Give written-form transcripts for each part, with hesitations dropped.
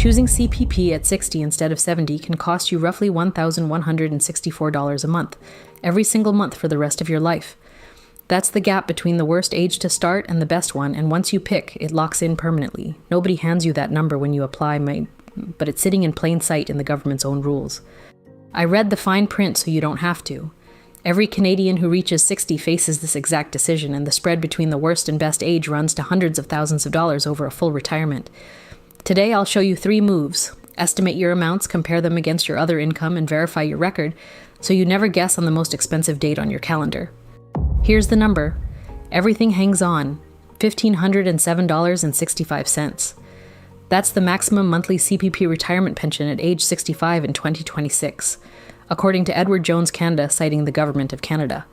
Choosing CPP at 60 instead of 70 can cost you roughly $1,164 a month, every single month for the rest of your life. That's the gap between the worst age to start and the best one, and once you pick, it locks in permanently. Nobody hands you that number when you apply, but it's sitting in plain sight in the government's own rules. I read the fine print so you don't have to. Every Canadian who reaches 60 faces this exact decision, and the spread between the worst and best age runs to hundreds of thousands of dollars over a full retirement. Today I'll show you 3 moves. Estimate your amounts, compare them against your other income, and verify your record, so you never guess on the most expensive date on your calendar. Here's the number. Everything hangs on. $1,507.65. That's the maximum monthly CPP retirement pension at age 65 in 2026, according to Edward Jones Canada, citing the Government of Canada.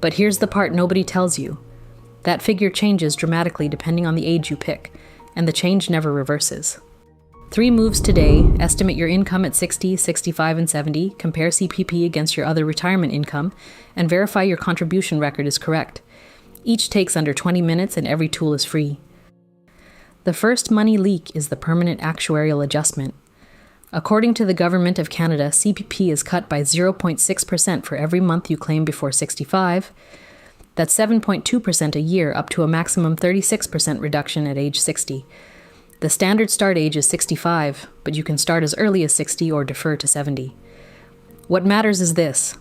But here's the part nobody tells you. That figure changes dramatically depending on the age you pick, and the change never reverses. 3 moves today. Estimate your income at 60, 65, and 70, compare CPP against your other retirement income, and verify your contribution record is correct. Each takes under 20 minutes and every tool is free. The first money leak is the permanent actuarial adjustment. According to the Government of Canada, CPP is cut by 0.6% for every month you claim before 65. That's 7.2% a year, up to a maximum 36% reduction at age 60. The standard start age is 65, but you can start as early as 60 or defer to 70. What matters is this.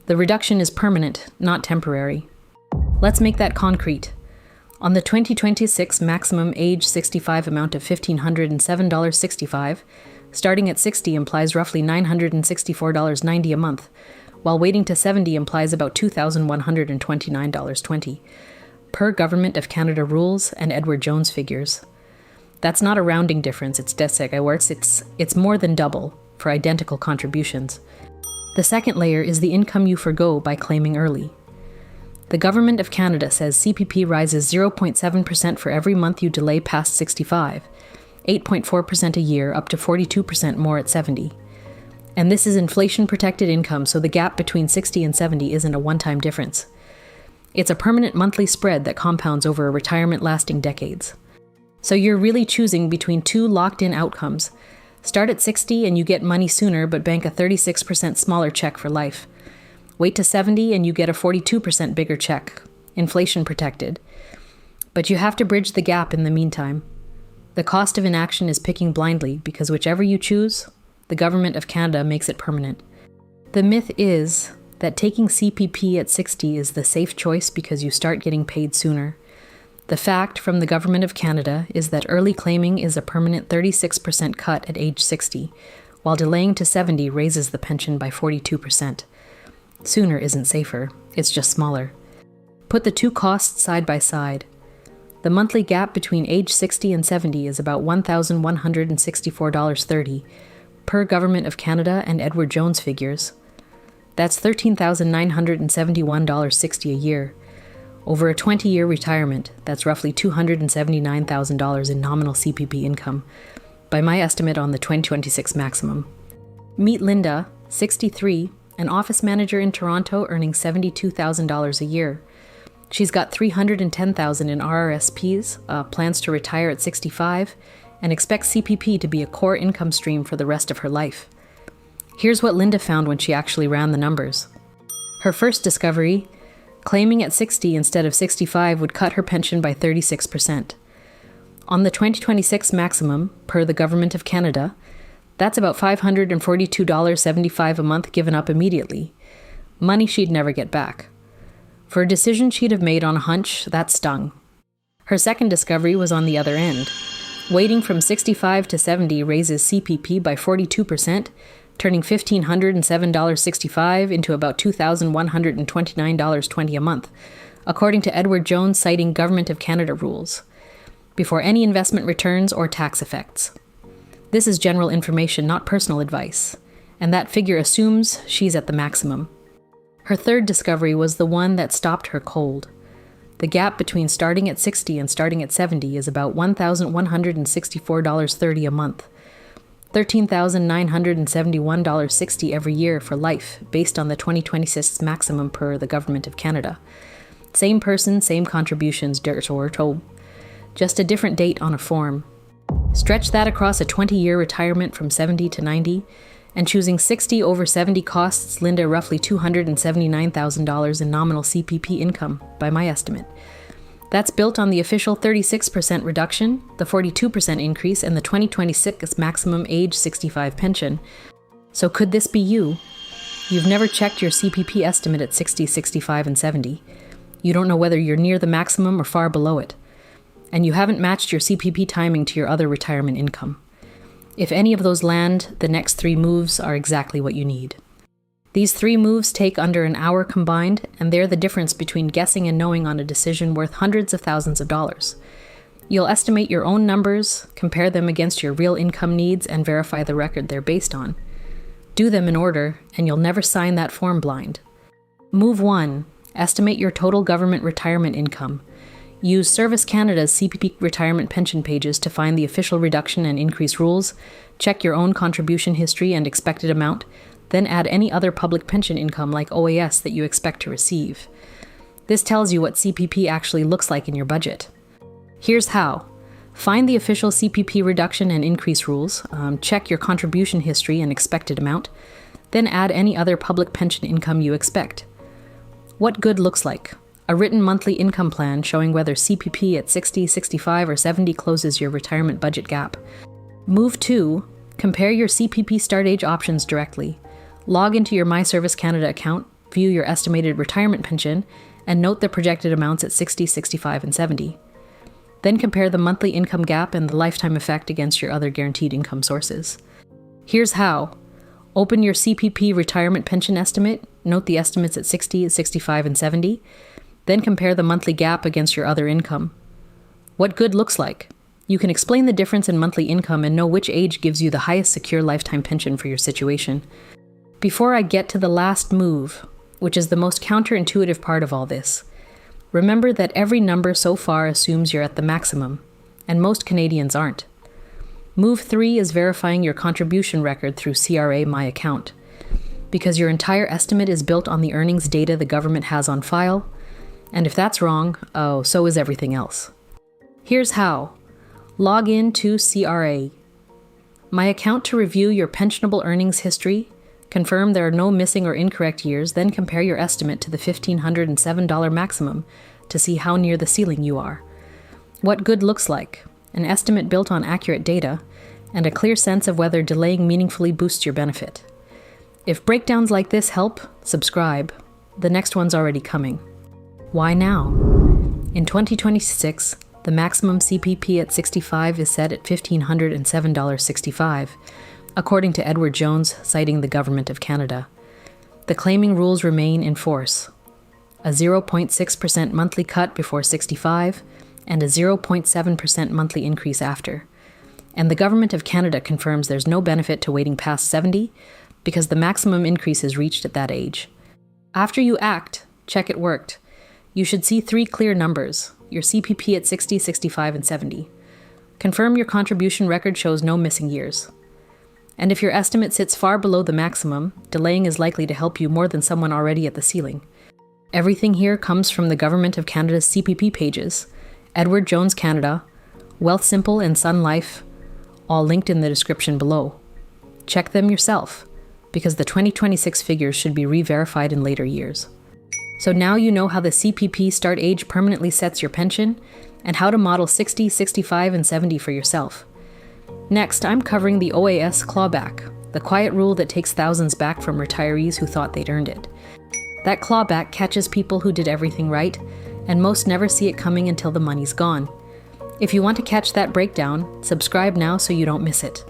The reduction is permanent, not temporary. Let's make that concrete. On the 2026 maximum age 65 amount of $1,507.65, starting at 60 implies roughly $964.90 a month, while waiting to 70 implies about $2,129.20, per Government of Canada rules and Edward Jones figures. That's not a rounding difference, it's it's more than double for identical contributions. The second layer is the income you forgo by claiming early. The Government of Canada says CPP rises 0.7% for every month you delay past 65, 8.4% a year, up to 42% more at 70. And this is inflation-protected income, so the gap between 60 and 70 isn't a one-time difference. It's a permanent monthly spread that compounds over a retirement lasting decades. So you're really choosing between 2 locked-in outcomes. Start at 60 and you get money sooner, but bank a 36% smaller check for life. Wait to 70 and you get a 42% bigger check, inflation-protected. But you have to bridge the gap in the meantime. The cost of inaction is picking blindly, because whichever you choose, the Government of Canada makes it permanent. The myth is that taking CPP at 60 is the safe choice because you start getting paid sooner. The fact from the Government of Canada is that early claiming is a permanent 36% cut at age 60, while delaying to 70 raises the pension by 42%. Sooner isn't safer, it's just smaller. Put the 2 costs side by side. The monthly gap between age 60 and 70 is about $1,164.30, per Government of Canada and Edward Jones figures. That's $13,971.60 a year. Over a 20-year retirement, that's roughly $279,000 in nominal CPP income, by my estimate on the 2026 maximum. Meet Linda, 63, an office manager in Toronto earning $72,000 a year. She's got $310,000 in RRSPs, plans to retire at 65, and expects CPP to be a core income stream for the rest of her life. Here's what Linda found when she actually ran the numbers. Her first discovery: claiming at 60 instead of 65 would cut her pension by 36%. On the 2026 maximum, per the Government of Canada, that's about $542.75 a month given up immediately. Money she'd never get back. For a decision she'd have made on a hunch, that stung. Her second discovery was on the other end. Waiting from 65 to 70 raises CPP by 42%, turning $1,507.65 into about $2,129.20 a month, according to Edward Jones, citing Government of Canada rules, before any investment returns or tax effects. This is general information, not personal advice, and that figure assumes she's at the maximum. Her third discovery was the one that stopped her cold. The gap between starting at 60 and starting at 70 is about $1,164.30 a month, $13,971.60 every year for life, based on the 2026 maximum per the Government of Canada. Same person, same contributions, dirt or toll. Just a different date on a form. Stretch that across a 20-year retirement from 70 to 90, and choosing 60 over 70 costs Linda roughly $279,000 in nominal CPP income, by my estimate. That's built on the official 36% reduction, the 42% increase, and the 2026 maximum age 65 pension. So could this be you? You've never checked your CPP estimate at 60, 65, and 70. You don't know whether you're near the maximum or far below it. And you haven't matched your CPP timing to your other retirement income. If any of those land, the next 3 moves are exactly what you need. These 3 moves take under an hour combined, and they're the difference between guessing and knowing on a decision worth hundreds of thousands of dollars. You'll estimate your own numbers, compare them against your real income needs, and verify the record they're based on. Do them in order, and you'll never sign that form blind. Move 1. Estimate your total government retirement income. Use Service Canada's CPP retirement pension pages to find the official reduction and increase rules, check your own contribution history and expected amount, then add any other public pension income like OAS that you expect to receive. This tells you what CPP actually looks like in your budget. Here's how. Find the official CPP reduction and increase rules, check your contribution history and expected amount, then add any other public pension income you expect. What good looks like? A written monthly income plan showing whether CPP at 60, 65, or 70 closes your retirement budget gap. Move 2. Compare your CPP start age options directly. Log into your My Service Canada account, view your estimated retirement pension, and note the projected amounts at 60, 65, and 70. Then compare the monthly income gap and the lifetime effect against your other guaranteed income sources. Here's how. Open your CPP retirement pension estimate, note the estimates at 60, 65, and 70, then compare the monthly gap against your other income. What good looks like? You can explain the difference in monthly income and know which age gives you the highest secure lifetime pension for your situation. Before I get to the last move, which is the most counterintuitive part of all this, remember that every number so far assumes you're at the maximum, and most Canadians aren't. Move 3 is verifying your contribution record through CRA My Account. Because your entire estimate is built on the earnings data the government has on file, and if that's wrong, so is everything else. Here's how. Log in to CRA My Account to review your pensionable earnings history, confirm there are no missing or incorrect years, then compare your estimate to the $1,507 maximum to see how near the ceiling you are. What good looks like? An estimate built on accurate data, and a clear sense of whether delaying meaningfully boosts your benefit. If breakdowns like this help, subscribe. The next one's already coming. Why now? In 2026, the maximum CPP at 65 is set at $1,507.65, according to Edward Jones, citing the Government of Canada. The claiming rules remain in force. A 0.6% monthly cut before 65, and a 0.7% monthly increase after. And the Government of Canada confirms there's no benefit to waiting past 70, because the maximum increase is reached at that age. After you act, check it worked. You should see 3 clear numbers, your CPP at 60, 65, and 70. Confirm your contribution record shows no missing years. And if your estimate sits far below the maximum, delaying is likely to help you more than someone already at the ceiling. Everything here comes from the Government of Canada's CPP pages, Edward Jones Canada, Wealthsimple, and Sun Life, all linked in the description below. Check them yourself, because the 2026 figures should be re-verified in later years. So now you know how the CPP start age permanently sets your pension, and how to model 60, 65, and 70 for yourself. Next, I'm covering the OAS clawback, the quiet rule that takes thousands back from retirees who thought they'd earned it. That clawback catches people who did everything right, and most never see it coming until the money's gone. If you want to catch that breakdown, subscribe now so you don't miss it.